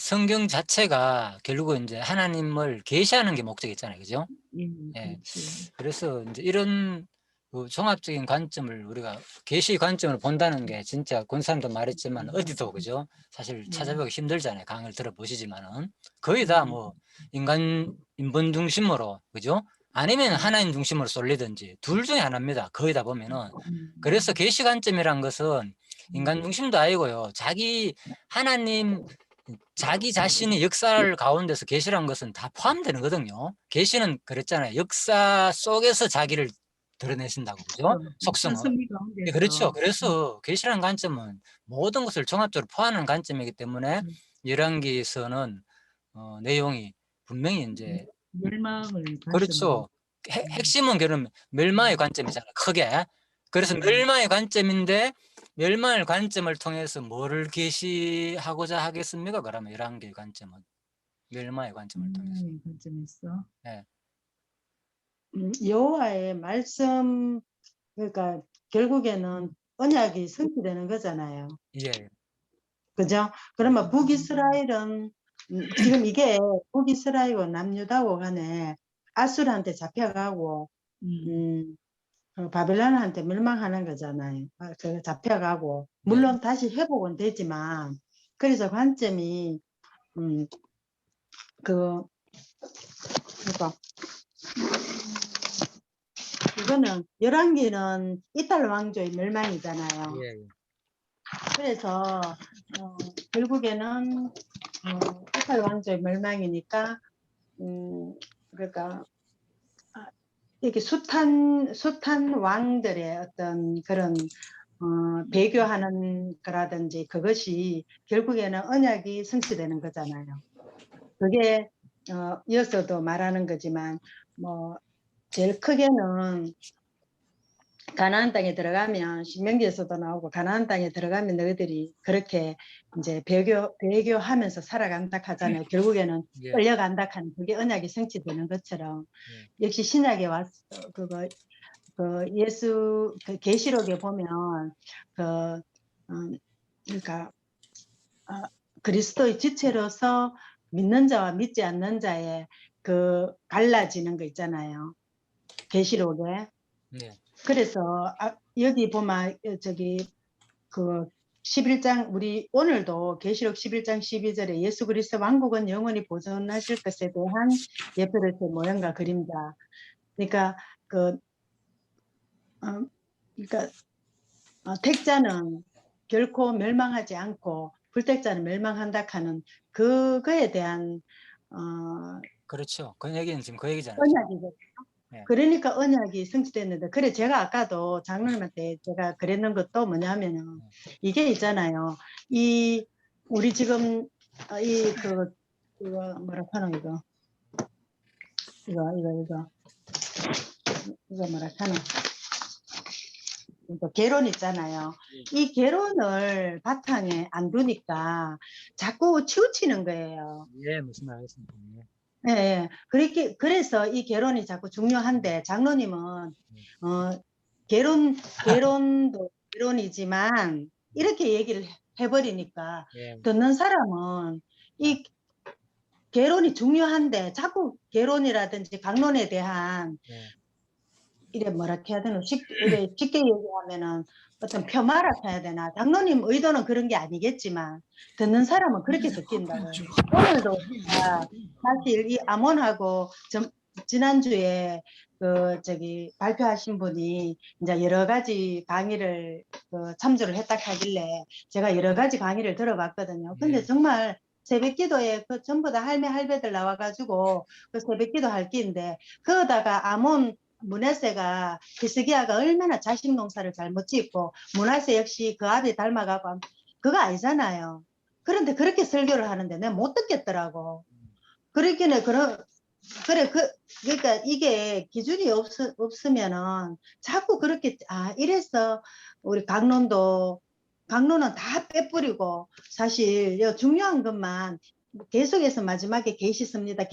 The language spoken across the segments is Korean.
성경 자체가 결국은 이제 하나님을 계시하는 게 목적이잖아요. 그죠? 예, 예. 그렇지. 그래서 인제 이런 그 종합적인 관점을 우리가 계시 관점으로 본다는 게 진짜 권사님도 말했지만 어디도 그죠? 사실 네. 찾아보기 힘들잖아요, 강의를 들어보시지만은. 거의 다 네. 뭐 인본 중심으로 그죠? 아니면 네. 하나님 중심으로 쏠리든지 둘 중에 하나입니다, 거의 다 보면은. 그래서 음. 계시 관점이란 것은 인간 중심도 아니고요. 하나님 자기 자신이 역사를 가운데서 계시란 것은 다 포함되는 거든요. 계시는 그랬잖아요. 역사 속에서 자기를 드러내신다고 그죠? 속성을. 선생님 예 그렇죠. 가운데서 그래서 계시라는 관점은 모든 것을 종합적으로 포함하는 관점이기 때문에 열왕기에서는 내용이 분명히 인제 멸망을 관점으로. 그렇죠. 핵심은 결국 멸망의 관점이잖아요, 크게. 그래서 멸망의 관점인데 멸망의 관점을 통해서 뭐를 계시하고자 하겠습니까? 그러면 열왕기의 관점은. 멸망의 관점을 통해서. 멸망의 관점에서 예. 여호와의 말씀, 그러니까 결국에는 언약이 성취되는 거잖아요. 예. 그죠? 예. 그러면 북이스라엘은 지금 이게 북이스라엘과 남유다고 간에 아수르한테 잡혀가고 음, 바벨론한테 멸망하는 거잖아요. 그 잡혀가고 네. 물론 다시 회복은 되지만, 그래서 관점이 음, 그 그러니까 이거는 열왕기는 이탈 왕조의 멸망이잖아요. 예. 그래서 결국에는 이탈 왕조의 멸망이니까 그러니까 이렇게 숱한 왕들의 어떤 그런 배교하는 거라든지 그것이 결국에는 언약이 성취되는 거잖아요. 그게 이어서도 말하는 거지만 뭐 제일 크게는 가나안 땅에 들어가면 신명기에서도 나오고 가나안 땅에 들어가면 너희들이 그렇게 이제 배교하면서 살아간다 하잖아요. 결국에는 예. 끌려간다 하는 그게 언약이 성취되는 것처럼 예. 역시 신약에 왔어. 그 예수 그 계시록에 보면 그 그러니까 그리스도의 지체로서 믿는 자와 믿지 않는 자의 그 갈라지는 거 있잖아요. 계시록에. 네. 그래서 여기 보면 저기 그 11장 우리 오늘도 계시록 11장 12절에 예수 그리스도 왕국은 영원히 보존하실 것에 대한 예표를 모양과 그림자. 그러니까 그 그러니까 택자는 결코 멸망하지 않고 불택자는 멸망한다 하는 그거에 대한 그렇죠. 그 얘기는 지금 그 얘기잖아요, 지금. 언약이죠. 예. 그러니까 언약이 성취됐는데, 그래 제가 아까도 장로님한테 제가 그랬는 것도 뭐냐면은 이게 있잖아요. 이 우리 지금 이거 뭐라 하노 이거 뭐라 하노 또 개론 있잖아요. 이 개론을 바탕에 안 두니까 자꾸 치우치는 거예요. 예. 무슨 말씀이신지. 예. 예, 예. 그래서 이 개론이 자꾸 중요한데, 장로님은, 개론도 개론이지만, 이렇게 얘기를 해버리니까, 예. 듣는 사람은 이 개론이 중요한데, 자꾸 개론이라든지 강론에 대한 예. 이래 뭐라 해야 되나 이래 쉽게 얘기하면은 어떤 폄하라 해야 되나, 장로님 의도는 그런 게 아니겠지만 듣는 사람은 그렇게 듣긴다고. 오늘도 사실 이 암몬하고 지난주에 그 저기 발표하신 분이 이제 여러 가지 강의를 참조를 했다 하길래 제가 여러 가지 강의를 들어봤거든요. 근데 예. 정말 새벽 기도에 그 전부 다 할매 할배들 나와가지고 그 새벽 기도 할 게인데, 그러다가 암몬 문하세가 히스기야가 얼마나 자식 농사를 잘 못 짓고 문하세 역시 그 아들 닮아가고 그거 아니잖아요. 그런데 그렇게 설교를 하는데 내가 못 듣겠더라고. 그러니까 그러니까 이게 기준이 없으면은 자꾸 그렇게 이래서 우리 강론은 다 빼뿌리고 사실 중요한 것만 계속해서 마지막에 계시 씁니다.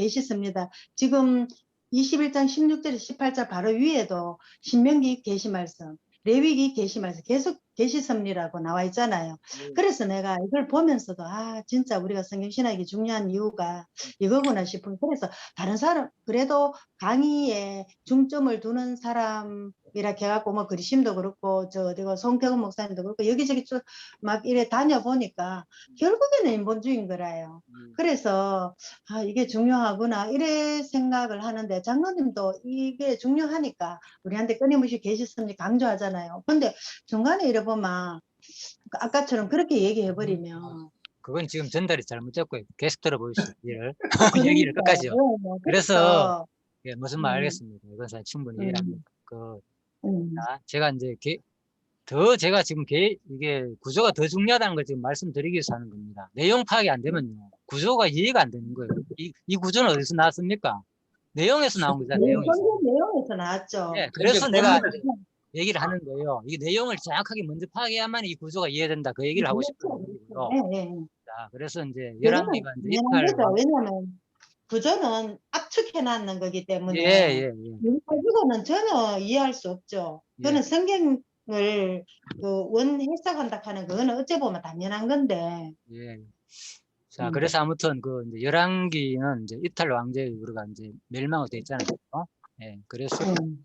지금 21장 16절 18절 바로 위에도 신명기 계시 말씀, 레위기 계시 말씀 계속 계시섭리라고 나와 있잖아요. 그래서 내가 이걸 보면서도 진짜 우리가 성경신학이 중요한 이유가 이거구나 싶은. 그래서 다른 사람 그래도 강의에 중점을 두는 사람이라 해갖고 뭐 그리심도 그렇고 저 어디고 송태근 목사님도 그렇고 여기저기 막 이래 다녀보니까 결국에는 인본주의인 거라요. 그래서 이게 중요하구나 이래 생각을 하는데, 장로님도 이게 중요하니까 우리한테 끊임없이 계시습니 강조하잖아요. 근데 중간에 이래 보면 아까처럼 그렇게 얘기해버리면 그건 지금 전달이 잘못됐고요. 계속 들어보십시오. 얘기를. 얘기를 그러니까 끝까지요. 그래서 그래서 예, 무슨 말 음, 알겠습니다. 이건 사실 충분히 이해합니다. 음, 제가 이제 제가 지금 이게 구조가 더 중요하다는 걸 지금 말씀드리기 위해서 하는 겁니다. 내용 파악이 안 되면요, 구조가 이해가 안 되는 거예요. 이 구조는 어디서 나왔습니까? 내용에서 나온 거잖아요. 내용에서. 성경 내용에서 나왔죠. 예, 그래서 내가 얘기를 하는 거예요. 이 내용을 정확하게 먼저 파악해야만 이 구조가 이해된다. 그 얘기를 하고 싶은 거고요. 예, 예. 자, 그래서 이제 그거는 11기가 이제 당연한 이탈 거죠. 왜냐하면 구조는 압축해놨는 거기 예, 때문에 예, 예. 가지고는 전혀 이해할 수 없죠. 예. 그거는 성경을 원 해석한다 하는 그거는 어째 보면 당연한 건데. 예. 자, 그래서 아무튼 이제 11기는 이제 이탈 왕제의 우리가 이제 멸망이 돼 있잖아요. 예. 그래서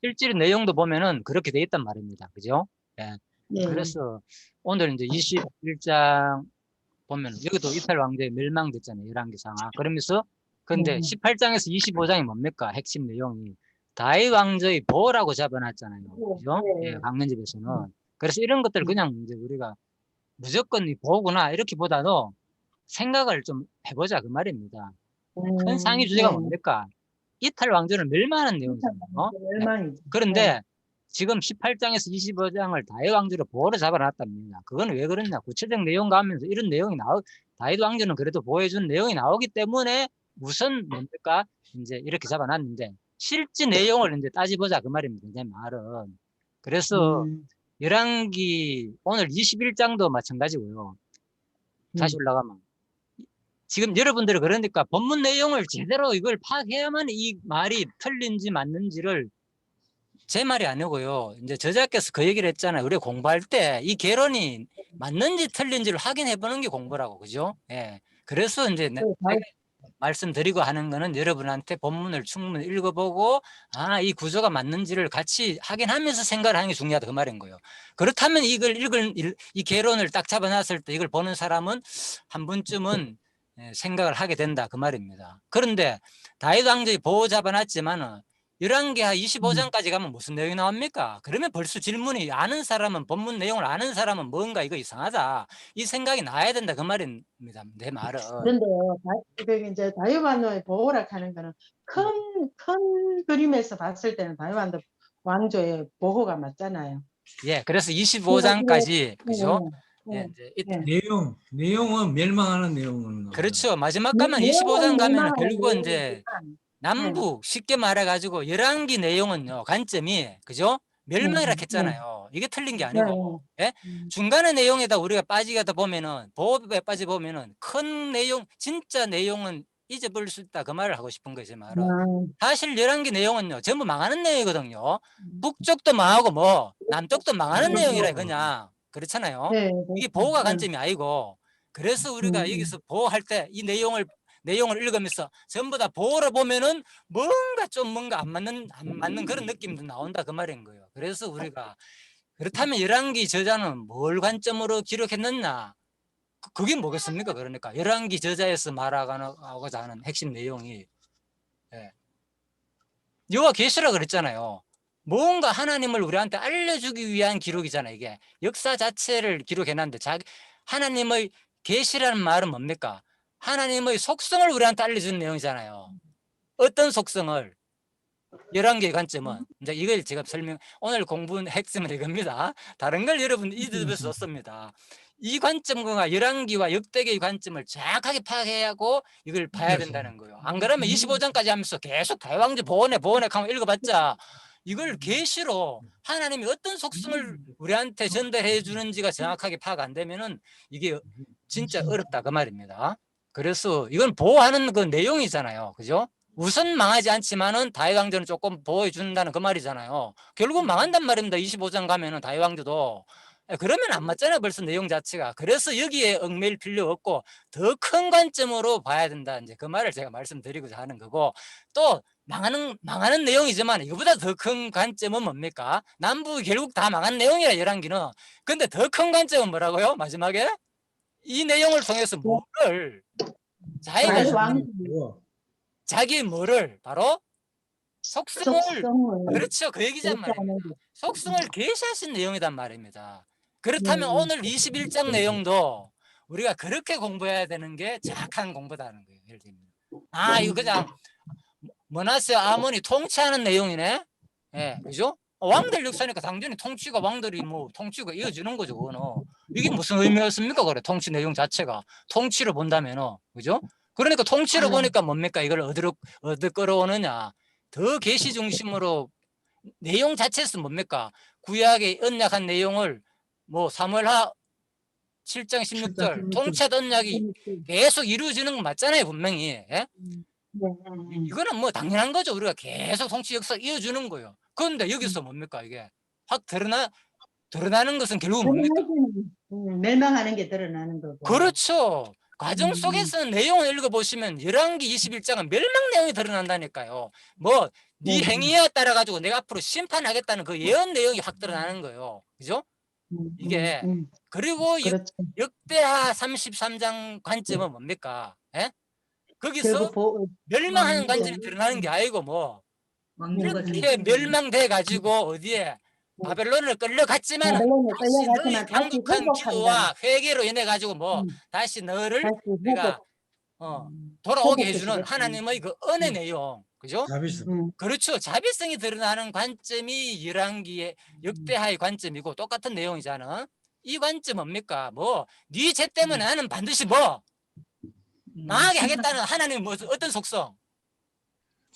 실질 내용도 보면은 그렇게 돼 있단 말입니다. 그죠? 예. 예. 그래서 오늘 이제 21장 보면 여기도 이탈 왕제의 멸망됐잖아요. 11기 상하. 그러면서 근데 18장에서 25장이 뭡니까? 핵심 내용이 다윗 왕조의 보호라고 잡아놨잖아요. 그죠? 예, 강론집에서는. 그래서 이런 것들 그냥 이제 우리가 무조건 이 보호구나 이렇게 보다도 생각을 좀 해보자 그 말입니다. 큰 상위 주제가 뭡니까? 이탈 왕조를 멸망하는 내용이잖아요. 네. 그런데 지금 18장에서 25장을 다윗 왕조를 보호로 잡아놨답니다. 그건 왜 그러냐? 구체적 내용 가면서 이런 내용이 다윗 왕조는 그래도 보호해준 내용이 나오기 때문에 우선 뭡니까? 이제 이렇게 잡아놨는데 실제 내용을 이제 따지보자 그 말입니다. 내 말은. 그래서 11기 오늘 21장도 마찬가지고요. 다시 올라가면 지금 여러분들이 그러니까 본문 내용을 제대로 이걸 파악해야만 이 말이 틀린지 맞는지를, 제 말이 아니고요. 이제 저자께서 그 얘기를 했잖아요. 우리가 공부할 때 이 개론이 맞는지 틀린지를 확인해 보는 게 공부라고. 그죠? 예. 그래서 이제 제가 말씀드리고 하는 거는 여러분한테 본문을 충분히 읽어보고 이 구조가 맞는지를 같이 확인하면서 생각을 하는 게 중요하다 그 말인 거예요. 그렇다면 이걸 이 개론을 딱 잡아놨을 때 이걸 보는 사람은 한 번쯤은 생각을 하게 된다 그 말입니다. 그런데 다윗 왕조의 보호 잡아놨지만은 11기하 25장까지 가면 무슨 내용이 나옵니까? 그러면 벌써 질문이, 아는 사람은, 본문 내용을 아는 사람은 뭔가 이거 이상하다 이 생각이 나야 된다 그 말입니다. 내 말은. 그런데 이제 다윗 왕조의 보호라 하는 거는 큰 그림에서 봤을 때는 다윗 왕조의 보호가 맞잖아요. 예, 그래서 25장까지 그죠? 예, 이제 내용은 멸망하는 내용은 그렇죠. 마지막 가면 25장 가면 결국은 이제 남북 쉽게 말해가지고 11기 내용은요, 관점이 그죠? 멸망이라 했잖아요. 이게 틀린 게 아니고 예? 중간의 내용에다 우리가 빠지다 보면은, 보호에 빠져보면은 큰 내용, 진짜 내용은 잊어버릴 수 있다 그 말을 하고 싶은 거예요. 제 말은. 사실 11기 내용은요 전부 망하는 내용이거든요. 북쪽도 망하고 뭐 남쪽도 망하는 내용이라 그냥 그렇잖아요. 이게 보호가 관점이 아니고, 그래서 우리가 여기서 보호할 때 이 내용을 읽으면서 전부 다 보호를 보면은 뭔가 안 맞는 그런 느낌도 나온다 그 말인 거예요. 그래서 우리가 그렇다면 11기 저자는 뭘 관점으로 기록했느냐? 그게 뭐겠습니까? 그러니까 11기 저자에서 말하고자 하는 핵심 내용이 여호와 계시라 그랬잖아요. 뭔가 하나님을 우리한테 알려주기 위한 기록이잖아요. 이게 역사 자체를 기록해놨는데 하나님의 계시라는 말은 뭡니까? 하나님의 속성을 우리한테 알려주는 내용이잖아요. 어떤 속성을? 11개의 관점은 이제 이걸 제가 오늘 공부는 핵심은 이겁니다. 다른 걸 여러분 잊어버릴 수 없습니다. 이 관점과 11기와 역대기의 관점을 정확하게 파악해야 하고 이걸 봐야 된다는 거예요. 안 그러면 25장까지 하면서 계속 다윗왕조 보호네 하고 읽어봤자 이걸 계시로 하나님이 어떤 속성을 우리한테 전달해 주는지가 정확하게 파악 안 되면은 이게 진짜 어렵다 그 말입니다. 그래서 이건 보호하는 그 내용이잖아요. 그죠? 우선 망하지 않지만은 다윗 왕조는 조금 보호해 준다는 그 말이잖아요. 결국 망한단 말입니다. 25장 가면은 다윗 왕조도 그러면 안 맞잖아요. 벌써 내용 자체가. 그래서 여기에 얽매일 필요 없고 더 큰 관점으로 봐야 된다. 이제 그 말을 제가 말씀드리고자 하는 거고, 또 망하는 내용이지만 이거보다 더 큰 관점은 뭡니까? 남북이 결국 다 망한 내용이라 열한기는. 근데 더 큰 관점은 뭐라고요? 마지막에 이 내용을 통해서 뭐를 아니, 자기 뭐를 바로 속성을, 속성을 그렇죠. 그 얘기란 말입니다. 속성을 계시하신 내용이란 말입니다. 그렇다면 오늘 21장 내용도 우리가 그렇게 공부해야 되는 게 정확한 공부다는 거예요. 예를 들면 이거 그냥 머나세 아몬이 통치하는 내용이네. 예, 그죠? 왕들 역사니까 당연히 통치가 왕들이 뭐 통치가 이어지는 거죠. 그거는. 이게 무슨 의미였습니까? 그래, 통치 내용 자체가 통치를 본다면은, 그죠? 그러니까 통치를 보니까 뭡니까? 이걸 어디로 끌어오느냐? 더 계시 중심으로 내용 자체에서 뭡니까? 구약의 언약한 내용을 뭐 사무엘하 7장 16절 통치한 언약이 계속 이루어지는 건 맞잖아요, 분명히. 예? 이거는 뭐 당연한 거죠. 우리가 계속 통치 역사 이어주는 거예요. 그런데 여기서 뭡니까? 이게 확 드러나는 것은 결국 뭡니까? 멸망하는 게 드러나는 거고. 그렇죠. 과정 속에서는 내용을 읽어보시면 열왕기 21장은 멸망 내용이 드러난다니까요. 뭐 네 행위에 따라 가지고 내가 앞으로 심판하겠다는 그 예언 내용이 확 드러나는 거예요. 그죠? 이게 그리고 그렇죠. 역대하 33장 관점은 뭡니까? 예? 거기서 멸망하는 관점이 드러나는 게 아니고 뭐 이렇게 멸망돼 가지고 어디에 바벨론을 끌려갔지만 다시 너의 강력한 기도와 회개로 인해 가지고 뭐 다시 너를 내가 돌아오게 해주는 하나님의 그 은혜 내용, 그죠? 그렇죠. 자비성이 드러나는 관점이 열왕기의 역대하의 관점이고 똑같은 내용이잖아. 이 관점 뭡니까? 뭐 네 죄 때문에 나는 반드시 뭐 망하게 하겠다는 하나님 뭐 어떤 속성?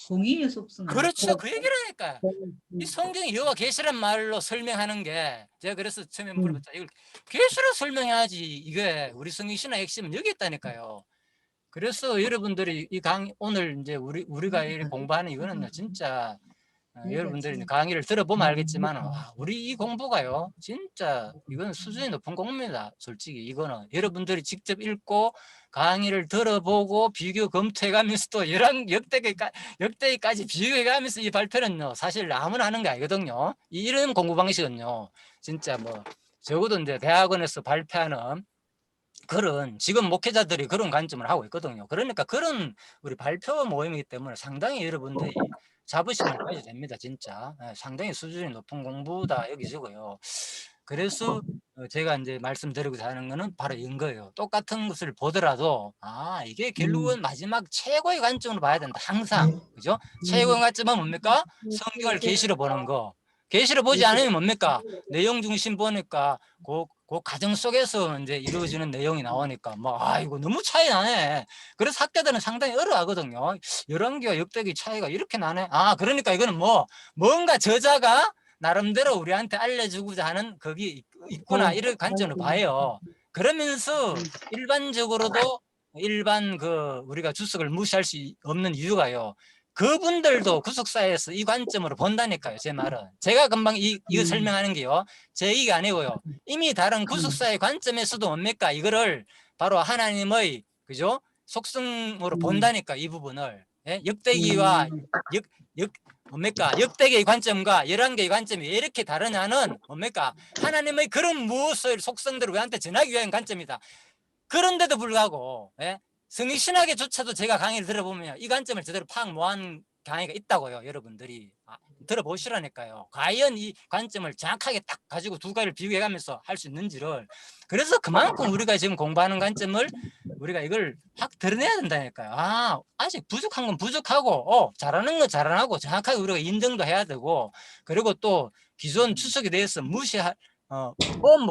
공의의 속성. 그렇죠. 그 얘기를 하니까. 이 성경이 여호와 계시란 말로 설명하는 게 제가 그래서 처음에 물어봤죠. 이걸 계시로 설명해야지. 이게 우리 성경 신화의 핵심은 여기 있다니까요. 그래서 여러분들이 오늘 이제 우리가 공부하는 이거는 진짜 여러분들이 강의를 들어보면 알겠지만 우리 이 공부가요 진짜 이건 수준이 높은 공부입니다. 솔직히 이거는 여러분들이 직접 읽고 강의를 들어보고 비교 검토해가면서 또 역대기까지 비교해가면서 이 발표는요 사실 아무나 하는 게 아니거든요. 이런 공부 방식은요 진짜 뭐 적어도 이제 대학원에서 발표하는 그런 지금 목회자들이 그런 관점을 하고 있거든요. 그러니까 그런 우리 발표 모임이기 때문에 상당히 여러분들이 자부심을 가져야 됩니다. 진짜 상당히 수준이 높은 공부다 여기저고요. 그래서 제가 이제 말씀드리고자 하는 거는 바로 이런 거예요. 똑같은 것을 보더라도 이게 결국은 마지막 최고의 관점으로 봐야 된다. 항상 그죠? 최고의 관점은 뭡니까? 성경을 계시로 보는 거. 계시를 보지 않으면 뭡니까? 내용 중심 보니까 그 과정 속에서 이제 이루어지는 내용이 나오니까 이거 너무 차이 나네. 그래서 학교들은 상당히 어려워하거든요. 열왕기와 역대기 차이가 이렇게 나네. 그러니까 이거는 뭔가 저자가 나름대로 우리한테 알려주고자 하는 거기 있구나 이런 관점으로 봐요. 그러면서 일반적으로도 일반 우리가 주석을 무시할 수 없는 이유가요. 그분들도 구속사에서 이 관점으로 본다니까요. 제 말은 제가 금방 이거 설명하는 게요 제 얘기가 아니고요 이미 다른 구속사의 관점에서도 뭡니까 이거를 바로 하나님의 그죠 속성으로 본다니까 이 부분을. 예? 역대기와 뭡니까 역대기의 관점과 열왕기의 관점이 왜 이렇게 다르냐는 뭡니까 하나님의 그런 무엇을 속성들을 우리한테 전하기 위한 관점이다. 그런데도 불구하고 성경 신학에조차도 제가 강의를 들어보면 이 관점을 제대로 파악 못한 강의가 있다고요. 여러분들이 들어보시라니까요. 과연 이 관점을 정확하게 딱 가지고 두 가지를 비교해가면서 할 수 있는지를. 그래서 그만큼 우리가 지금 공부하는 관점을 우리가 이걸 확 드러내야 된다니까요. 아직 부족한 건 부족하고 잘하는 건 잘하고 정확하게 우리가 인정도 해야 되고 그리고 또 기존 추석에 대해서 뭐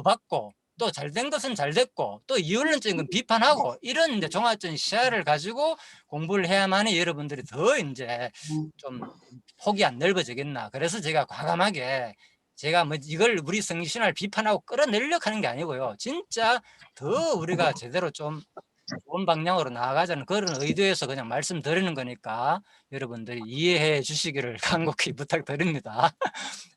받고 또 잘된 것은 잘 됐고 또 이원론적인 건 비판하고 이런 이제 종합적인 시야를 가지고 공부를 해야만이 여러분들이 더 이제 좀 폭이 안 넓어지겠나. 그래서 제가 과감하게 제가 뭐 이걸 우리 성신을 비판하고 끌어내려고 하는 게 아니고요. 진짜 더 우리가 제대로 좀 좋은 방향으로 나아가자는 그런 의도에서 그냥 말씀드리는 거니까 여러분들이 이해해 주시기를 간곡히 부탁드립니다.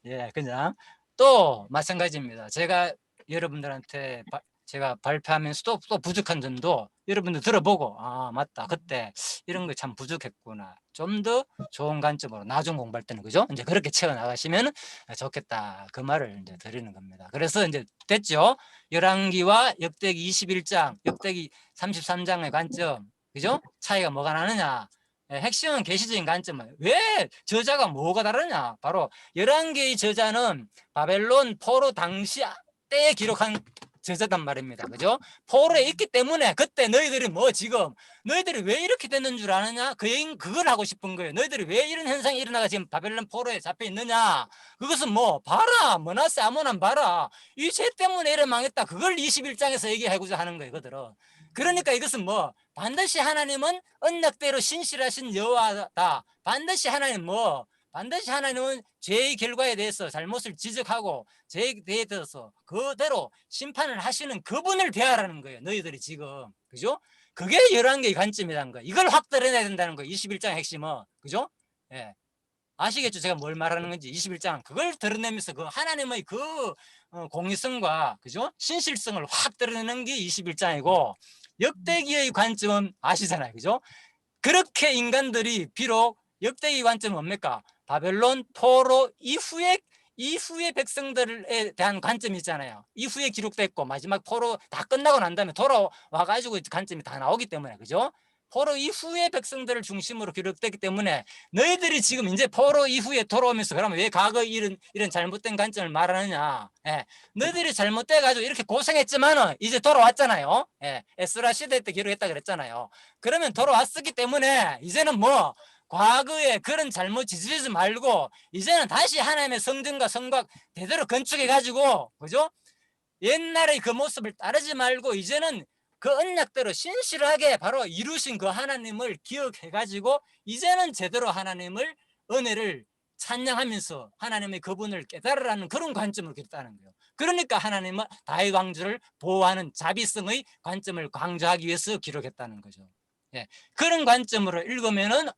예, 그냥 또 마찬가지입니다. 제가 여러분들한테 제가 발표하면서도 또 부족한 점도 여러분들 들어보고 아 맞다 그때 이런 거 참 부족했구나 좀 더 좋은 관점으로 나중 공부할 때는 그죠? 이제 그렇게 채워 나가시면 좋겠다 그 말을 이제 드리는 겁니다. 그래서 이제 됐죠? 열왕기와 역대기 21장, 역대기 33장의 관점 그죠? 차이가 뭐가 나느냐? 핵심은 계시적인 관점은 왜 저자가 뭐가 다르냐? 바로 열왕기의 저자는 바벨론 포로 당시 때에 기록한 저자단 말입니다. 그죠? 포로에 있기 때문에 그때 너희들이 뭐 지금 너희들이 왜 이렇게 됐는 줄 아느냐? 그걸 하고 싶은 거예요. 너희들이 왜 이런 현상이 일어나가 지금 바벨론 포로에 잡혀 있느냐? 그것은 뭐 봐라. 머나세 아모난 봐라. 이 죄 때문에 이래 망했다. 그걸 21장에서 얘기하고자 하는 거예요. 그들은. 그러니까 이것은 뭐 반드시 하나님은 언약대로 신실하신 여호와다. 반드시 하나님 반드시 하나님은 죄의 결과에 대해서 잘못을 지적하고 죄에 대해서 그대로 심판을 하시는 그분을 대하라는 거예요. 너희들이 지금. 그죠? 그게 11개의 관점이라는 거예요. 이걸 확 드러내야 된다는 거예요. 21장의 핵심은. 그죠? 예. 아시겠죠? 제가 뭘 말하는 건지. 21장. 그걸 드러내면서 그 하나님의 그 공의성과 그죠? 신실성을 확 드러내는 게 21장이고 역대기의 관점은 아시잖아요. 그죠? 그렇게 인간들이 비록 역대기 관점은 뭡니까? 바벨론 포로 이후에 백성들에 대한 관점이 있잖아요. 이후에 기록됐고 마지막 포로 다 끝나고 난 다음에 돌아와가지고 관점이 다 나오기 때문에 그죠? 포로 이후의 백성들을 중심으로 기록됐기 때문에 너희들이 지금 이제 포로 이후에 돌아오면서 그러면 왜 과거 이런 잘못된 관점을 말하느냐? 예. 너희들이 잘못돼가지고 이렇게 고생했지만은 이제 돌아왔잖아요. 예. 에스라 시대 때 기록했다 그랬잖아요. 그러면 돌아왔었기 때문에 이제는 뭐 과거에 그런 잘못 지지지 말고 이제는 다시 하나님의 성전과 성곽 대대로 건축해가지고 그죠? 옛날의 그 모습을 따르지 말고 이제는 그 언약대로 신실하게 바로 이루신 그 하나님을 기억해가지고 이제는 제대로 하나님을 은혜를 찬양하면서 하나님의 그분을 깨달으라는 그런 관점으로 기록했다는 거예요. 그러니까 하나님은 다윗 왕조를 보호하는 자비성의 관점을 강조하기 위해서 기록했다는 거죠. 예, 그런 관점으로 읽으면은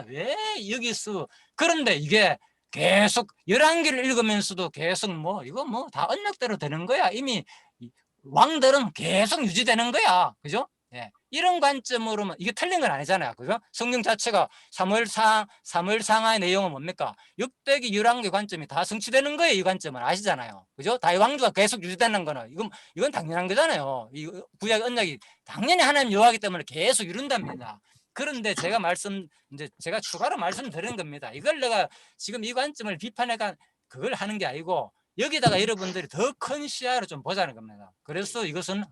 왜 여기서 그런데 이게 계속 11개를 읽으면서도 계속 이거 다 언약대로 되는 거야. 이미 왕들은 계속 유지되는 거야. 그죠? 예. 이런 관점으로만 이게 틀린 건 아니잖아요. 그죠? 성경 자체가 사무엘상하의 내용은 뭡니까? 역대기 11개 관점이 다 성취되는 거예요. 이 관점은 아시잖아요. 그죠? 다윗 왕조가 계속 유지되는 거는 이건 당연한 거잖아요. 이 구약 언약이 당연히 하나님 여호와이기 때문에 계속 이룬답니다. 그런데 제가 추가로 말씀드리는 겁니다. 이걸 내가 지금 이 관점을 비판해가 그걸 하는 게 아니고 여기다가 여러분들이 더 큰 시야로 좀 보자는 겁니다. 그래서 이것은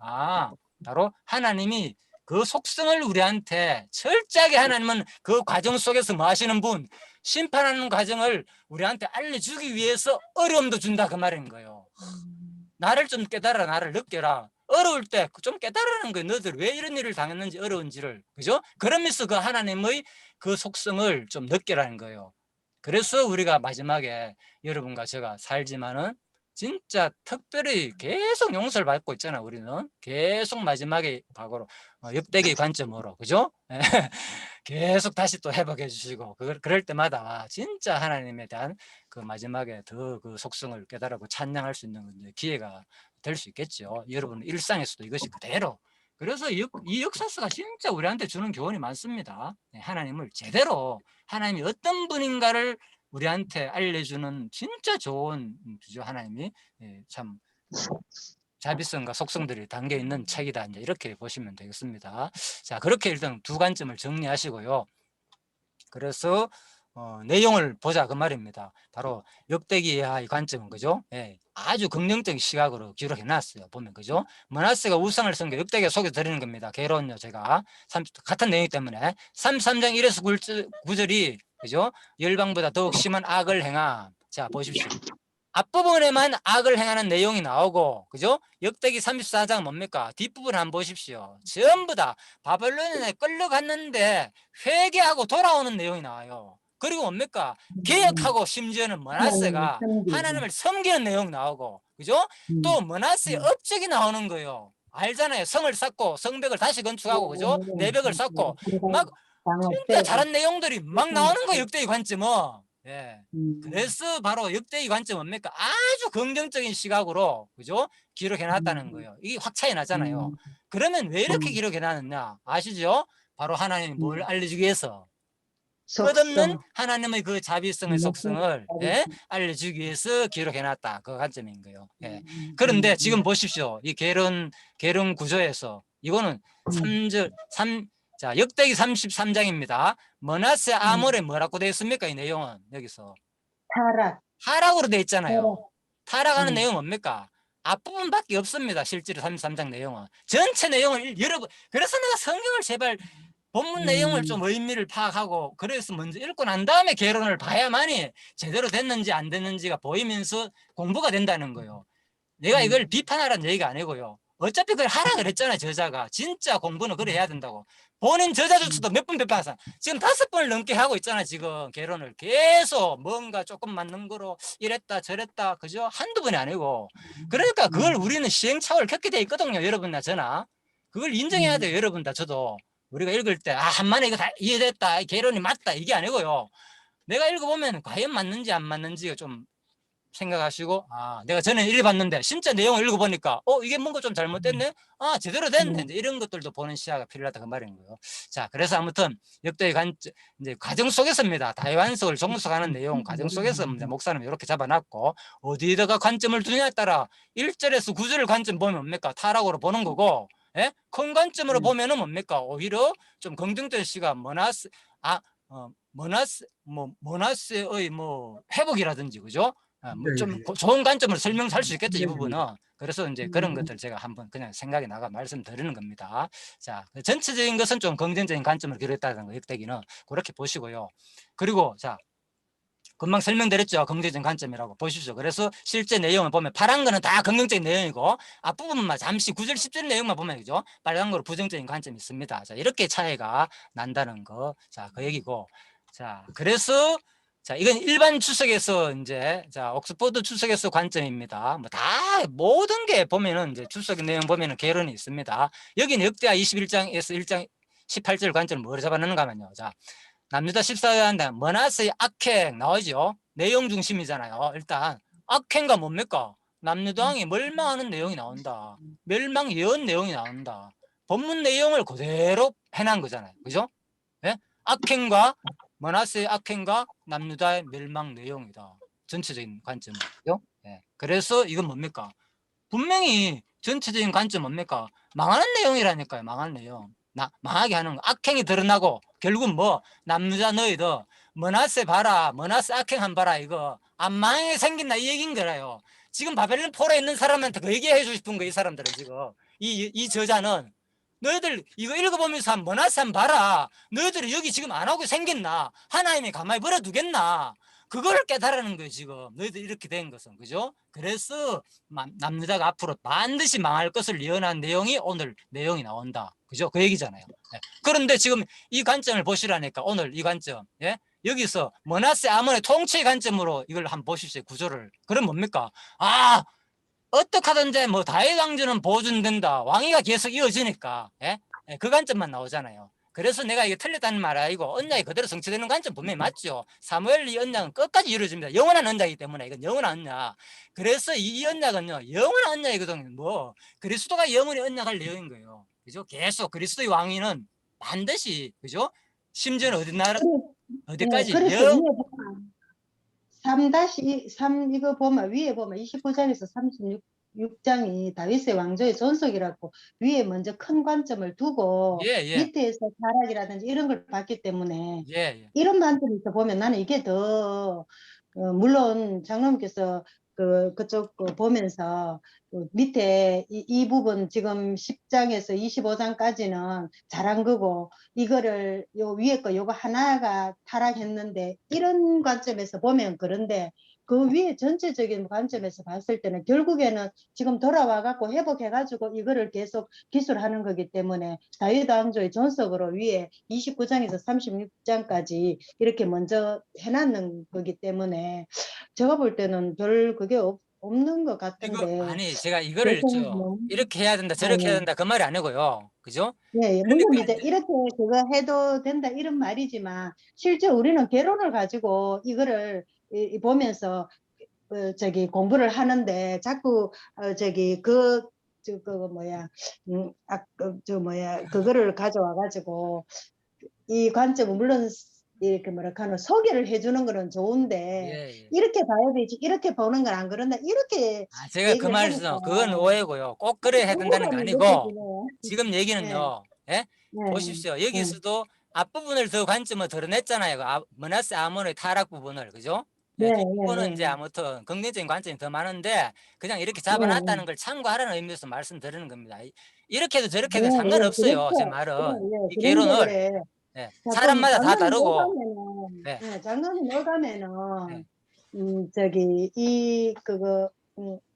바로 하나님이 그 속성을 우리한테 철저하게 하나님은 그 과정 속에서 뭐 하시는 분 심판하는 과정을 우리한테 알려주기 위해서 어려움도 준다 그 말인 거예요. 나를 좀 깨달아 나를 느껴라. 어려울 때 좀 깨달으라는 거예요. 너들 왜 이런 일을 당했는지 어려운지를. 그죠? 그러면서 그 하나님의 그 속성을 좀 느끼라는 거예요. 그래서 우리가 마지막에 여러분과 제가 살지만은 진짜 특별히 계속 용서를 받고 있잖아. 우리는 계속 마지막에 과거로 역대기 관점으로 그죠? 계속 다시 또 회복해 주시고 그럴 때마다 진짜 하나님에 대한 그 마지막에 더 그 속성을 깨달고 찬양할 수 있는 기회가 될 수 있겠죠. 여러분 일상에서도 이것이 그대로. 그래서 이 역사서가 진짜 우리한테 주는 교훈이 많습니다. 하나님을 제대로 하나님이 어떤 분인가를 우리한테 알려주는 진짜 좋은 하나님이 참 자비성과 속성들이 담겨 있는 책이다. 이제 이렇게 보시면 되겠습니다. 자, 그렇게 일단 두 관점을 정리하시고요. 그래서 내용을 보자 그 말입니다. 바로 역대기의 관점은 그죠? 예, 아주 긍정적인 시각으로 기록해 놨어요. 보면 그죠? 머나세가 우상을 섬겨 역대기가 속여 드리는 겁니다. 개론요 제가 같은 내용 때문에 33장 1에서 9절이 그죠? 열방보다 더욱 심한 악을 행함. 자 보십시오. 앞부분에만 악을 행하는 내용이 나오고 그죠? 역대기 34장 뭡니까? 뒷부분 한번 보십시오. 전부 다 바벨론에 끌려갔는데 회개하고 돌아오는 내용이 나와요. 그리고 뭡니까? 개혁하고 심지어는 머나세가 하나님을 섬기는 내용 나오고 그죠? 또 머나세의 업적이 나오는 거예요. 알잖아요. 성을 쌓고 성벽을 다시 건축하고 그죠? 내벽을 쌓고 막 진짜 잘한 내용들이 막 나오는 거예요. 역대기 관점은. 예. 음. 그래서 바로 역대의 관점 뭡니까? 아주 긍정적인 시각으로 그죠? 기록해 놨다는 거예요. 이게 확 차이 나잖아요. 그러면 왜 이렇게 기록해 놨느냐? 아시죠? 바로 하나님이 뭘 알려주기 위해서 끝없는 속성. 하나님의 그 자비성의 속성을 예? 알려주기 위해서 기록해 놨다. 그 관점인 거예요. 예. 그런데 지금 보십시오. 이 계론 구조에서 이거는 3절 3 자, 역대기 33장입니다. 머나세 아몰에 뭐라고 되어 있습니까? 이 내용은 여기서 타락. 타락으로 되어 있잖아요. 타락하는 음. 내용은 뭡니까? 앞부분밖에 없습니다. 실제로 33장 내용은. 전체 내용을 여러분 그래서 내가 성경을 제발 본문 내용을 좀 의미를 파악하고 그래서 먼저 읽고 난 다음에 개론을 봐야만이 제대로 됐는지 안 됐는지가 보이면서 공부가 된다는 거예요. 내가 이걸 비판하라는 얘기가 아니고요. 어차피 그걸 하라 그랬잖아요. 저자가. 진짜 공부는 그래 해야 된다고. 본인 저자조차도 몇 번 비판하사 지금 5번을 넘게 하고 있잖아. 지금 개론을 계속 뭔가 조금 맞는 거로 이랬다 저랬다 그죠? 한두 번이 아니고 그러니까 그걸 우리는 시행착오를 겪게 돼 있거든요. 여러분나 저나 그걸 인정해야 돼요. 여러분 다 저도 우리가 읽을 때 한만에 이거 다 이해됐다 개론이 맞다 이게 아니고요. 내가 읽어보면 과연 맞는지 안 맞는지가 좀 생각하시고 내가 전에 읽어봤는데 진짜 내용을 읽어보니까 이게 뭔가 좀 잘못됐네 제대로 됐네 이제 이런 것들도 보는 시야가 필요하다 그 말인 거예요. 자 그래서 아무튼 역대의 이제 과정 속에서입니다. 다이완석을 종속하는 내용 과정 속에서 이제 목사님 이렇게 잡아놨고 어디다가 관점을 두냐에 따라 1절에서 9절 관점 보면 뭡니까 타락으로 보는 거고 예? 큰 관점으로 보면은 뭡니까 오히려 좀 긍정적인 시가 모나스의 뭐 회복이라든지 그죠? 좀 좋은 관점으로 설명할 수 있겠죠, 이 부분은. 그래서 이제 그런 것들 제가 한번 그냥 생각이 나가 말씀드리는 겁니다. 자, 전체적인 것은 좀 긍정적인 관점으로 기록했다는 거, 역대기는 그렇게 보시고요. 그리고 자, 금방 설명드렸죠, 긍정적인 관점이라고 보십시오. 그래서 실제 내용을 보면 파란 거는 다 긍정적인 내용이고 앞부분만 잠시 9절, 10절 내용만 보면 그죠? 빨간 거로 부정적인 관점이 있습니다. 자, 이렇게 차이가 난다는 거, 자, 그 얘기고, 자, 그래서. 자, 이건 일반 추석에서 이제 옥스퍼드 추석에서 관점입니다. 뭐 다 모든 게 보면은 이제 추석 내용 보면은 개론이 있습니다. 여기는 역대하 21장에서 1장 18절 관점을 뭘 잡아놓는가 하면요. 자, 남유다 14장인데 머나스의 악행 나오죠. 내용 중심이잖아요. 일단 악행가 뭡니까? 남유다 왕이 멸망하는 내용이 나온다. 멸망 예언 내용이 나온다. 본문 내용을 그대로 해놓은 거잖아요. 그죠? 예? 악행과 머나스의 악행과 남유다의 멸망 내용이다. 전체적인 관점이죠. 예. 그래서 이건 뭡니까? 분명히 전체적인 관점 뭡니까? 망하는 내용이라니까요. 망하는 내용. 망하게 하는 거. 악행이 드러나고 결국 뭐 남유다 너희들 머나세 봐라. 머나세 악행 한 봐라. 이거 안 망하게 생긴다 이 얘기인 거라요. 지금 바벨론 포로에 있는 사람한테 그 얘기해 주고 싶은 거예요. 이 사람들은 지금. 이 저자는 너희들 이거 읽어보면서 한 머나세 한 봐라. 너희들이 여기 지금 안 하고 생겼나? 하나님이 가만히 버려두겠나? 그거를 깨달으는 거예요. 지금 너희들 이렇게 된 것은 그죠? 그래서 남유다가 앞으로 반드시 망할 것을 예언한 내용이 오늘 내용이 나온다. 그죠? 그 얘기잖아요. 네. 그런데 지금 이 관점을 보시라니까 오늘 이 관점 예? 여기서 머나세 아몬의 통치의 관점으로 이걸 한번 보십시오. 구조를. 그럼 뭡니까? 어떻게 하든지 뭐 다윗 왕조는 보존된다. 왕위가 계속 이어지니까 예? 예, 그 관점만 나오잖아요. 그래서 내가 이게 틀렸다는 말 아니고 언약이 그대로 성취되는 관점 분명히 맞죠. 사무엘 이 언약은 끝까지 이루어집니다. 영원한 언약이기 때문에 이건 영원한 언약. 그래서 이 언약은요 영원한 언약이거든요. 뭐 그리스도가 영원히 언약할 내용인 거예요. 그죠? 계속 그리스도의 왕위는 반드시 그죠? 심지어는 어디까지 그래서 위에 보면 3-3 이거 보면 위에 보면 29장에서 36장이 다윗의 왕조의 존속이라고 위에 먼저 큰 관점을 두고 밑에서 타락이라든지 이런 걸 봤기 때문에 이런 관점에서 보면 나는 이게 더 물론 장로님께서 그쪽 거 보면서 밑에 이 부분 지금 10장에서 25장까지는 잘한 거고 이거를 요 위에 거 요거 하나가 타락했는데 이런 관점에서 보면 그런데 그 위에 전체적인 관점에서 봤을 때는 결국에는 지금 돌아와 갖고 회복해 가지고 이거를 계속 기술하는 거기 때문에 다윗 왕조의 존속으로 위에 29장에서 36장까지 이렇게 먼저 해놨는 거기 때문에 제가 볼 때는 별 그게 없는 것 같은데. 아니 제가 이거를 이렇게 해야 된다 저렇게 해야 된다 그 말이 아니고요. 그죠? 예, 예. 그러니까 물론 이제 이제 이렇게 그거 해도 된다 이런 말이지만 실제 우리는 개론을 가지고 이거를 보면서 저기 공부를 하는데 자꾸 저기 그 뭐야 저 뭐야 그거를 가져와 가지고 이 관점은 물론 이렇게 뭐랄까나 소개를 해주는 거는 예, 좋은데 예. 이렇게 봐야 되지 이렇게 보는 건 안 그런다 이렇게 아, 제가 그 얘기를 하니까 말씀 그건 오해고요. 꼭 그래야 된다는 거 억울함이 아니고 느껴지네요. 지금 네, 얘기는요. 예? 네, 보십시오. 네, 여기서도 앞부분을 더 관점을 드러냈잖아요. 머나스 아몬의 타락 부분을. 그죠? 네, 예, 뒷부분은 이제 네, 아무튼 긍정적인 관점이 더 많은데 그냥 이렇게 네, 네. 잡아놨다는 걸 참고하라는 의미에서 말씀드리는 겁니다. 이렇게 해도 저렇게 예, 해도 예, 상관없어요. 제 그렇죠. 예, 말은. 예, 이 그런데 개론을. 그래. 예, 자꾸 사람마다 다 장로님 다르고. 오가면은, 예, 장로님 예, 오가면은, 저기, 그거,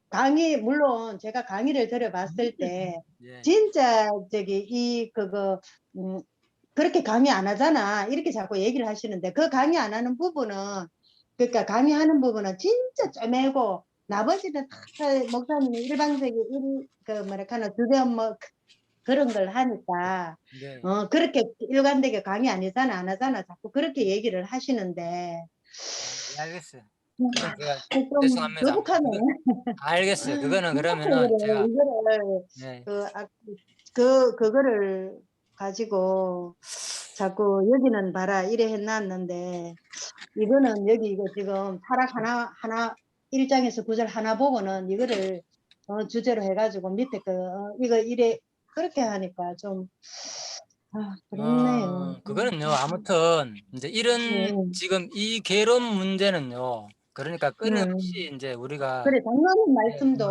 강의, 물론 제가 강의를 들어봤을 때, 예. 진짜, 저기, 그거, 그렇게 강의 안 하잖아. 이렇게 자꾸 얘기를 하시는데, 그 강의 안 하는 부분은, 그러니까 강의하는 부분은 진짜 쪼매고, 나머지는 다 목사님이 일방적인, 그, 뭐랄까나, 주변 뭐, 그런 걸 하니까 네. 그렇게 일관되게 강의 아니잖아 안 하잖아 자꾸 그렇게 얘기를 하시는데 예, 알겠어요. 그건 제가 좀 죄송합니다. 거북하네. 알겠어요. 그거는 그래서 그러면은 제가 이거를 네. 그거를 가지고 자꾸 여기는 봐라 이래 해놨는데 이거는 여기 이거 지금 타락 하나 1장에서 9절 하나 보고는 이거를 주제로 해가지고 밑에 이거 이래 그렇게 하니까 좀 그렇네요. 그거는요. 아무튼 이제 이런 네, 지금 이 개론 문제는요. 그러니까 네. 끊임없이 이제 우리가 그래, 장로님 예, 말씀도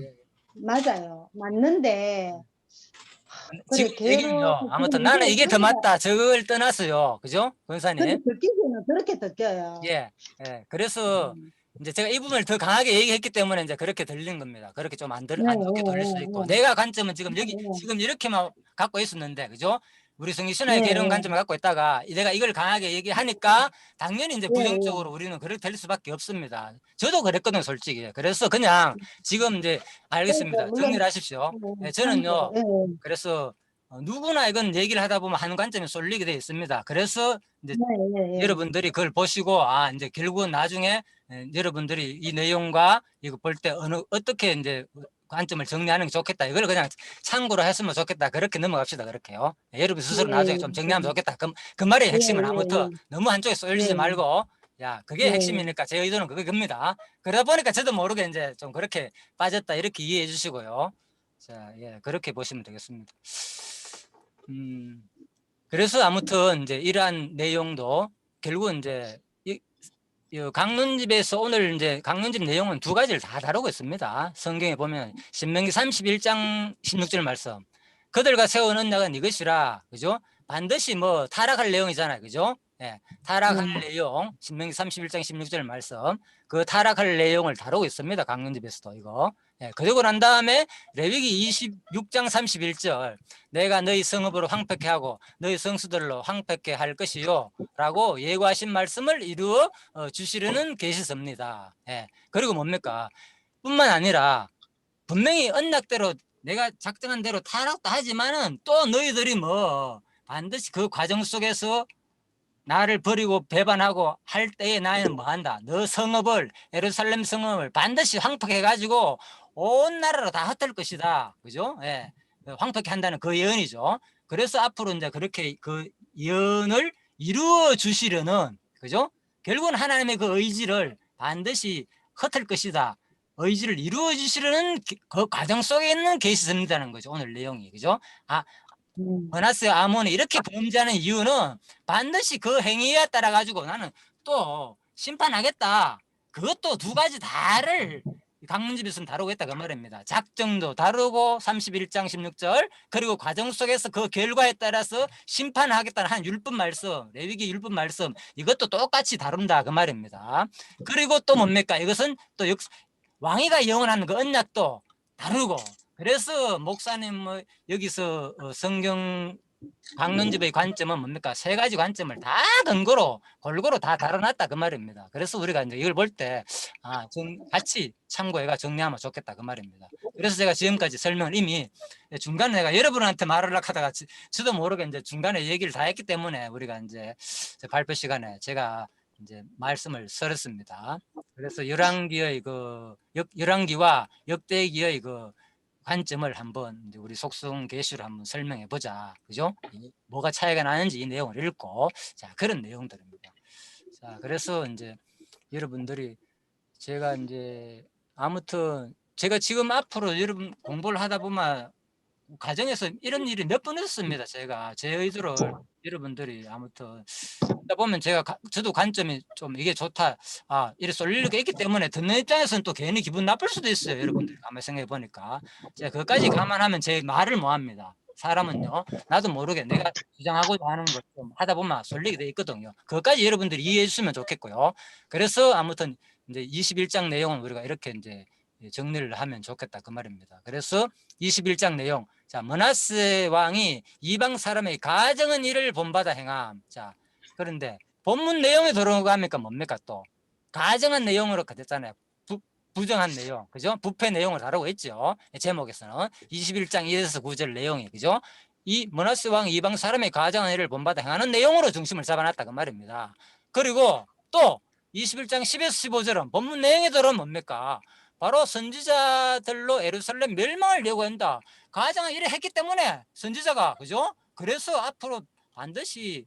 예. 맞아요. 맞는데, 지금 그래, 개로, 얘기는요. 아무튼 지금 나는 이게 이게 더 우리가, 맞다. 저걸 떠나서요. 그죠? 근데 권사님. 듣기에는 그렇게 듣겨요. 예. 예. 그래서 음. 이제 제가 이 부분을 더 강하게 얘기했기 때문에 이제 그렇게 들린 겁니다. 그렇게 좀 네, 안 좋게 들릴 수도 있고. 내가 관점은 지금 여기 네, 지금 이렇게만 갖고 있었는데, 그죠? 우리 성기 네, 신화의 개론 관점을 갖고 있다가 내가 이걸 강하게 얘기하니까 당연히 이제 네, 부정적으로 우리는 그렇게 될 수밖에 없습니다. 저도 그랬거든요, 솔직히. 그래서 그냥 지금 이제 그러니까 알겠습니다. 물론, 정리를 하십시오. 예, 참고, 저는요. 그래서 누구나 이건 얘기를 하다 보면 하는 관점이 쏠리게 돼 있습니다. 그래서 이제 네, 네, 네. 여러분들이 그걸 보시고 이제 결국은 나중에 여러분들이 이 내용과 이거 볼 때 어떻게 이제 관점을 정리하는 게 좋겠다. 이걸 그냥 참고로 했으면 좋겠다. 그렇게 넘어갑시다. 그렇게요. 여러분 스스로 나중에 좀 정리하면 좋겠다. 그 말의 예, 핵심은 예, 아무튼 너무 한쪽에 예, 쏠리지 말고 야, 그게 예, 핵심이니까 제 의도는 그겁니다. 그러다 보니까 저도 모르게 이제 좀 그렇게 빠졌다. 이렇게 이해해 주시고요. 자, 예, 그렇게 보시면 되겠습니다. 그래서 아무튼 이제 이러한 내용도 결국 이제 이 강론집에서 오늘 이제 강론집 내용은 두 가지를 다 다루고 있습니다. 성경에 보면 신명기 31장 16절 말씀. 그들과 세운 언약은 이것이라, 그죠? 반드시 뭐 타락할 내용이잖아요, 그죠? 예, 타락할 내용, 신명기 31장 16절 말씀. 그 타락할 내용을 다루고 있습니다. 강론집에서도 이거. 예, 그리고 난 다음에 레위기 26장 31절. 내가 너희 성읍으로 황폐케 하고 너희 성수들로 황폐케 할 것이요 라고 예고하신 말씀을 이루어 주시려는 계시섭니다. 예. 그리고 뭡니까? 뿐만 아니라 분명히 언약대로 내가 작정한 대로 타락도 하지만은 또 너희들이 뭐 반드시 그 과정 속에서 나를 버리고 배반하고 할 때에 나는 뭐 한다. 너 성읍을 예루살렘 성읍을 반드시 황폐해 가지고 온 나라로 다 흩을 것이다. 그죠? 예. 황폐케 한다는 그 예언이죠. 그래서 앞으로 이제 그렇게 그 예언을 이루어 주시려는, 그죠? 결국은 하나님의 그 의지를 반드시 흩을 것이다. 의지를 이루어 주시려는 그 과정 속에 있는 계시입니다는 거죠. 오늘 내용이. 그죠? 머나스 아몬이 이렇게 범죄하는 이유는 반드시 그 행위에 따라 가지고 나는 또 심판하겠다. 그것도 두 가지 다를 강론집에서는 다루겠다 그 말입니다. 작정도 다루고 31장 16절 그리고 과정 속에서 그 결과에 따라서 심판하겠다는 한 율법 말씀, 레위기 율법 말씀 이것도 똑같이 다룬다 그 말입니다. 그리고 또 뭡니까? 이것은 또 왕위가 영원한 그 언약도 다루고 그래서 목사님 뭐 여기서 성경 강론집의 관점은 뭡니까? 세 가지 관점을 다 근거로 골고루 다 다뤄놨다 그 말입니다. 그래서 우리가 이제 이걸 볼 때 같이 참고해가 정리하면 좋겠다 그 말입니다. 그래서 제가 지금까지 설명을 이미 중간에 내가 여러분한테 말을 하다가 저도 모르게 이제 중간에 얘기를 다 했기 때문에 우리가 이제 발표 시간에 제가 이제 말씀을 설었습니다. 그래서 열왕기의 열왕기와 역대기의 관점을 한번 이제 우리 속성 계시로 한번 설명해 보자. 그죠? 뭐가 차이가 나는지 이 내용을 읽고 자, 그런 내용들입니다. 자, 그래서 이제 여러분들이 제가 이제 아무튼 제가 지금 앞으로 여러분 공부를 하다 보면 가정에서 이런 일이 몇 번 있었습니다. 제가 제 의도를 여러분들이 아무튼 듣다 보면 저도 관점이 좀 이게 좋다. 이래 쏠릴 게 있기 때문에 듣는 입장에서는 또 괜히 기분 나쁠 수도 있어요. 여러분들 가만히 생각해 보니까 제가 그것까지 감안하면 제 말을 못 합니다. 사람은요, 나도 모르게 내가 주장하고자 하는 걸 좀 하다 보면 쏠리게 돼 있거든요. 그것까지 여러분들이 이해해 주시면 좋겠고요. 그래서 아무튼 이제 21장 내용은 우리가 이렇게 이제 정리를 하면 좋겠다 그 말입니다. 그래서 21장 내용, 자, 므낫세 왕이 이방 사람의 가정은 이를 본받아 행함. 자, 그런데 본문 내용에 들어가니까 뭡니까 또 가정한 내용으로 됐잖아요. 부정한 내용, 그죠? 부패 내용을 다루고 있죠. 제목에서는 21장 1에서 9절 내용이, 그죠? 이 므낫세 왕 이방 사람의 가정한 일을 본받아 행하는 내용으로 중심을 잡아놨다 그 말입니다. 그리고 또 21장 10에서 15절은 본문 내용에 들어오면 뭡니까? 바로 선지자들로 예루살렘 멸망을 예고한다. 가장을 이래 했기 때문에 선지자가, 그죠? 그래서 앞으로 반드시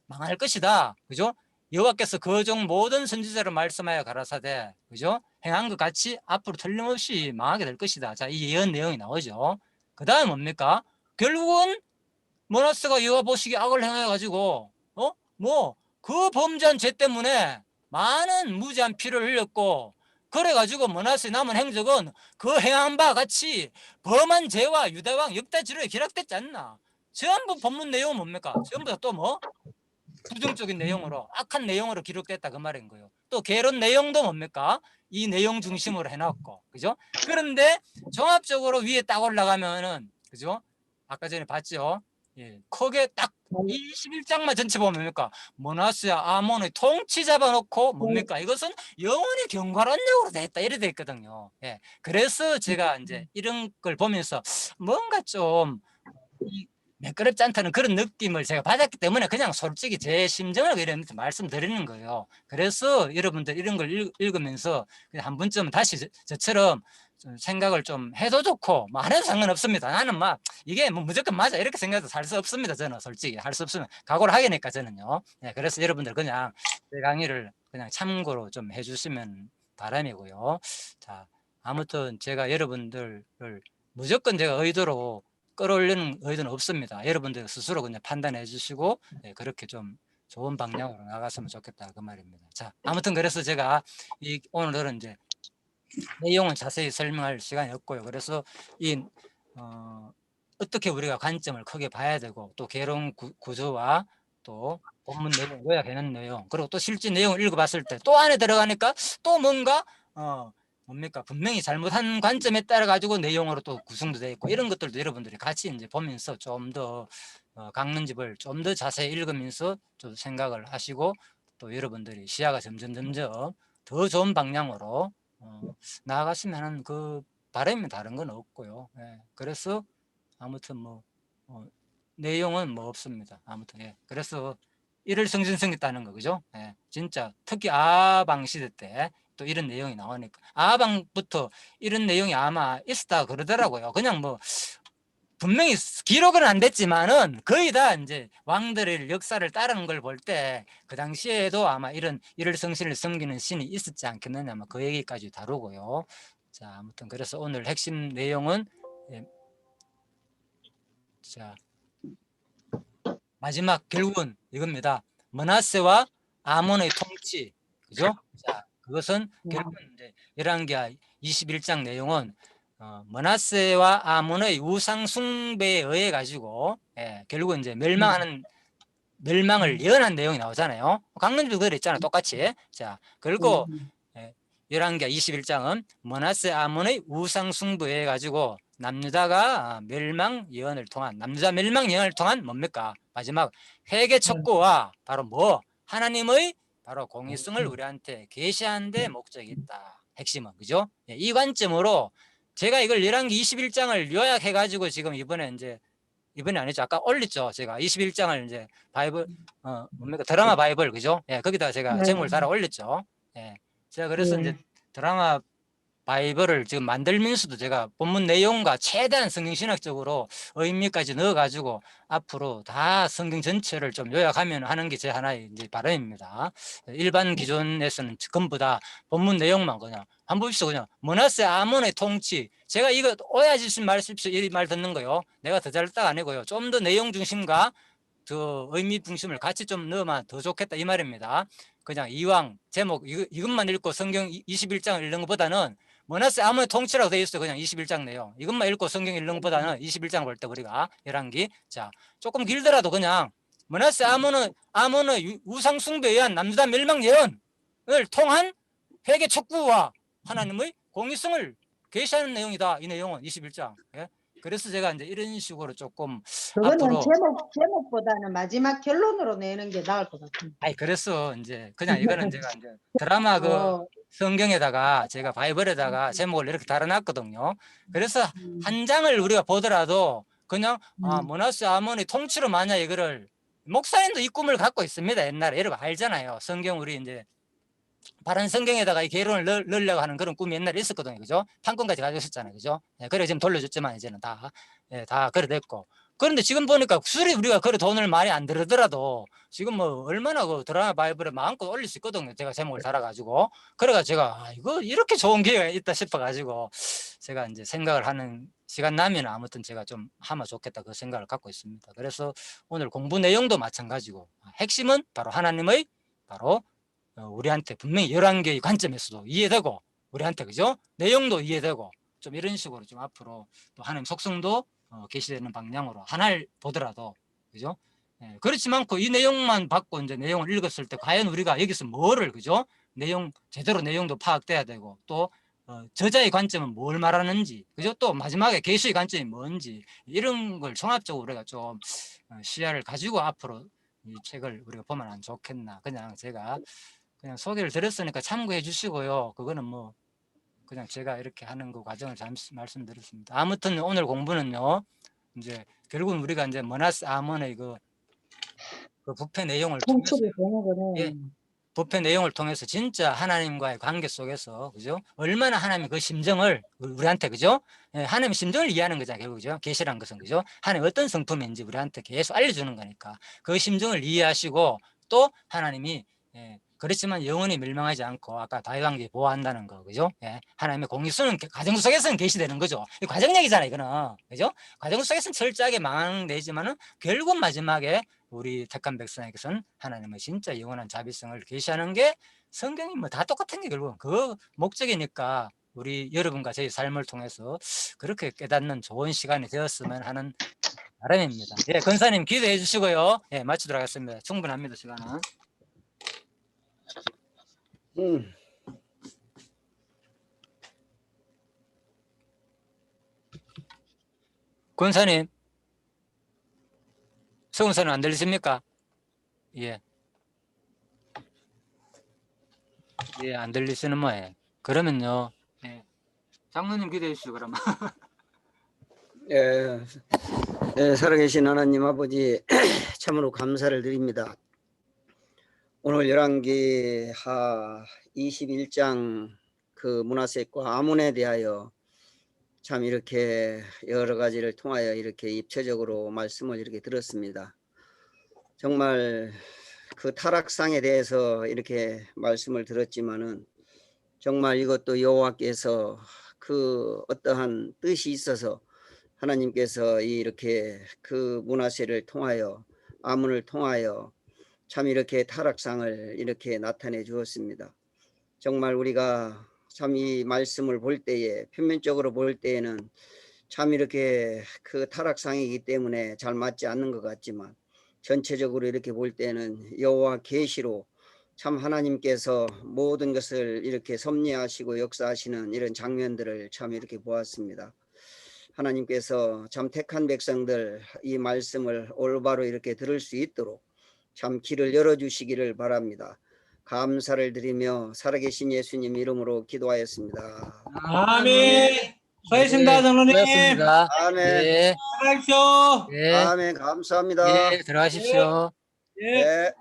망할 것이다. 그죠? 여호와께서 그 종 모든 선지자를 말씀하여 가라사대, 그죠? 행한 것 같이 앞으로 틀림없이 망하게 될 것이다. 자, 이 예언 내용이 나오죠. 그 다음 뭡니까? 결국은 므낫세가 여호와 보시기에 악을 행해 가지고 그 범죄한 죄 때문에 많은 무지한 피를 흘렸고, 그래가지고 므낫세 남은 행적은 그 행한 바와 같이 범한 죄와 유다왕 역대지로에 기록됐지 않나. 전부 본문 내용은 뭡니까? 전부 다 또 부정적인 내용으로 악한 내용으로 기록됐다 그 말인 거예요. 또 개론 내용도 뭡니까? 이 내용 중심으로 해놨고, 그죠? 그런데 종합적으로 위에 딱 올라가면은, 그죠? 아까 전에 봤죠? 크게 딱 21장만 전체 보면 뭡니까? 므낫세와 아몬의 통치 잡아놓고 뭡니까? 이것은 영원히 경과론적으로 됐다 이래 돼 있거든요. 그래서 제가 이제 이런 걸 보면서 뭔가 좀 매끄럽지 않다는 그런 느낌을 제가 받았기 때문에 그냥 솔직히 제 심정을 이렇게 말씀드리는 거예요. 그래서 여러분들 이런 걸 읽으면서 그냥 한 번쯤 다시 저처럼 생각을 좀 해도 좋고 안 해도 상관없습니다. 나는 이게 무조건 맞아 이렇게 생각해도 살 수 없습니다. 저는 솔직히 할 수 없으면 각오를 하게니까 저는요. 그래서 여러분들 그냥 제 강의를 그냥 참고로 좀 해주시면 바람이고요. 자, 아무튼 제가 여러분들을 무조건 제가 의도로 끌어올리는 의도는 없습니다. 여러분들 스스로 그냥 판단해 주시고 그렇게 좀 좋은 방향으로 나갔으면 좋겠다 그 말입니다. 자, 아무튼 그래서 제가 오늘은 이제 내용은 자세히 설명할 시간이 없고요. 그래서 어떻게 우리가 관점을 크게 봐야 되고 또 개론 구조와 또 본문 내용, 요약해놓은 내용, 그리고 또 실제 내용을 읽어봤을 때 또 안에 들어가니까 또 뭔가 뭡니까? 분명히 잘못한 관점에 따라 가지고 내용으로 또 구성도 되어 있고 이런 것들도 여러분들이 같이 이제 보면서 좀 더 강론집을 좀 더 자세히 읽으면서 좀 생각을 하시고 또 여러분들이 시야가 점점 더 좋은 방향으로 나아갔으면 하는 그 바람이 다른 건 없고요. 그래서 아무튼 내용은 없습니다. 아무튼 그래서 일을 성신성했다는 거 그죠? 진짜 특히 아방 시대 때 또 이런 내용이 나오니까 아방부터 이런 내용이 아마 있었다 그러더라고요. 그냥 분명히 기록은 안 됐지만은 거의 다 이제 왕들의 역사를 따르는 걸 볼 때 그 당시에도 아마 이런 일월성신을 섬기는 신이 있었지 않겠느냐 아마 그 얘기까지 다루고요. 자, 아무튼 그래서 오늘 핵심 내용은 자 마지막 결국은 이겁니다. 므낫세와 아몬의 통치, 그죠? 자, 그것은 결국은 이제 열왕기하 21장 내용은 므낫세와 아몬의 우상 숭배에 의해 가지고 결국은 이제 멸망을 예언한 내용이 나오잖아요. 강론집도 그랬잖아요. 똑같이. 자, 그리고 열왕기하 21장은 므낫세 아몬의 우상 숭배에 가지고 남유다가 멸망 예언을 통한 남유다 멸망 예언을 통한 뭡니까? 마지막 회개 촉구와 바로 뭐 하나님의 바로 공의성을 우리한테 계시하는 데 목적이 있다. 핵심은 그죠? 예, 이 관점으로 제가 이걸 열왕기 21장을 요약해 가지고 지금 이번에 아니죠. 아까 올렸죠. 제가 21장을 이제 바이블 뭡니까? 드라마 바이블 그죠? 예, 거기다가 제가 네. 제목을 달아 올렸죠. 예. 제가 그래서 예. 이제 드라마 바이블을 지금 만들면서도 제가 본문 내용과 최대한 성경신학적으로 의미까지 넣어가지고 앞으로 다 성경 전체를 좀 요약하면 하는 게 제 하나의 이제 바람입니다. 일반 기존에서는 전부 다 본문 내용만 그냥 한번 보십시오. 그냥 므낫세 아몬의 통치. 제가 이거 오해하실 말씀입시오. 이 말 듣는 거요. 내가 더 잘했다 아니고요. 좀 더 내용 중심과 더 의미 중심을 같이 좀 넣으면 더 좋겠다 이 말입니다. 그냥 이왕 제목 이것만 읽고 성경 21장을 읽는 것보다는 므낫세 아몬의 통치라고 되어 있어요. 그냥 21장 내용. 이것만 읽고 성경 읽는 것보다는 21장 볼 때 우리가 열왕기 자 조금 길더라도 그냥 므낫세 아몬의 우상 숭배에 의한 남유다 멸망 예언을 통한 회개 촉구와 하나님의 공의성을 계시하는 내용이다. 이 내용은 21장. 예? 그래서 제가 이제 이런 식으로 조금 그거는 앞으로 제목보다는 마지막 결론으로 내는 게 나을 것 같아요. 아니 그래서 이제 그냥 이거는 제가 이제 드라마 그 어, 성경에다가 제가 바이블에다가 제목을 이렇게 달아놨거든요. 그래서 음, 한 장을 우리가 보더라도 그냥 음. 므낫세 아몬의 통치로 만약 이거를 목사님도 이 꿈을 갖고 있습니다. 옛날에 여러분 알잖아요. 성경 우리 이제 바른 성경에다가 이 개론을 넣으려고 하는 그런 꿈이 옛날에 있었거든요. 그죠? 판권까지 가지고 있었잖아요. 그죠? 예, 그래 지금 돌려줬지만 이제는 다 그래 됐고. 그런데 지금 보니까 수리 우리가 그래 돈을 많이 안 들더라도 지금 뭐 얼마나 그 드라마 바이블에 마음껏 올릴 수 있거든요. 제가 제목을 달아가지고. 그래가 제가 이거 이렇게 좋은 기회가 있다 싶어가지고 제가 이제 생각을 하는 시간 나면 아무튼 제가 좀 하면 좋겠다 그 생각을 갖고 있습니다. 그래서 오늘 공부 내용도 마찬가지고 핵심은 바로 하나님의 바로 우리한테 분명히 11개의 관점에서도 이해되고 우리한테 그죠? 내용도 이해되고 좀 이런 식으로 좀 앞으로 또 하나님 속성도 계시되는 방향으로 하나를 보더라도 그죠? 예, 그렇지 않고 이 내용만 받고 이제 내용을 읽었을 때 과연 우리가 여기서 뭐를 그죠? 내용 제대로 내용도 파악돼야 되고 또 저자의 관점은 뭘 말하는지 그죠? 또 마지막에 계시의 관점이 뭔지 이런 걸 종합적으로 우리가 좀 시야를 가지고 앞으로 이 책을 우리가 보면 안 좋겠나 그냥 제가 그냥 소개를 드렸으니까 참고해 주시고요. 그거는 뭐 그냥 제가 이렇게 하는 그 과정을 잠시 말씀드렸습니다. 아무튼 오늘 공부는요. 이제 결국은 우리가 이제 므낫세 아몬의 그 부패 내용을 통해서 통치를 보는 거네. 예, 부패 내용을 통해서 진짜 하나님과의 관계 속에서 그죠? 얼마나 하나님이 그 심정을 우리한테 그죠? 예, 하나님의 심정을 이해하는 거잖아요. 결국 그죠? 계시란 것은 그죠? 하나님 어떤 성품인지 우리한테 계속 알려주는 거니까 그 심정을 이해하시고 또 하나님이 그렇지만 영원히 멸망하지 않고 아까 다윗왕국이 보호한다는 거 그죠? 예, 하나님의 공의수는 가정 속에서는 계시되는 거죠. 이 과정 얘기잖아요. 이거는 그죠? 과정 속에서는 철저하게 망내지만은 결국 마지막에 우리 택한 백성에게서는 하나님의 진짜 영원한 자비성을 계시하는 게 성경이 뭐 다 똑같은 게 결국은 그 목적이니까 우리 여러분과 저희 삶을 통해서 그렇게 깨닫는 좋은 시간이 되었으면 하는 바람입니다. 예, 권사님 기도해 주시고요. 예, 마치도록 하겠습니다. 충분합니다. 시간은. 권사님, 서훈사님 안 들리십니까? 예. 예, 안 들리시는 모양. 그러면요. 예. 장로님 기도해 주시죠, 그러면. 예, 예, 살아계신 하나님 아버지 참으로 감사를 드립니다. 오늘 열왕기 하 21장 그 므낫세과 아몬에 대하여 참 이렇게 여러 가지를 통하여 이렇게 입체적으로 말씀을 이렇게 들었습니다. 정말 그 타락상에 대해서 이렇게 말씀을 들었지만은 정말 이것도 여호와께서 그 어떠한 뜻이 있어서 하나님께서 이렇게 그 므낫세를 통하여 아몬을 통하여 참 이렇게 타락상을 이렇게 나타내 주었습니다. 정말 우리가 참 이 말씀을 볼 때에 표면적으로 볼 때에는 참 이렇게 그 타락상이기 때문에 잘 맞지 않는 것 같지만 전체적으로 이렇게 볼 때는 여호와 계시로 참 하나님께서 모든 것을 이렇게 섭리하시고 역사하시는 이런 장면들을 참 이렇게 보았습니다. 하나님께서 참 택한 백성들 이 말씀을 올바로 이렇게 들을 수 있도록 참 길을 열어주시기를 바랍니다. 감사를 드리며 살아계신 예수님 이름으로 기도하였습니다. 아멘. 수고하셨습니다, 장로님. 수고하셨습니다. 아멘. 네, 들어가십시오. 네, 아멘. 감사합니다. 네, 들어가십시오. 예. 네.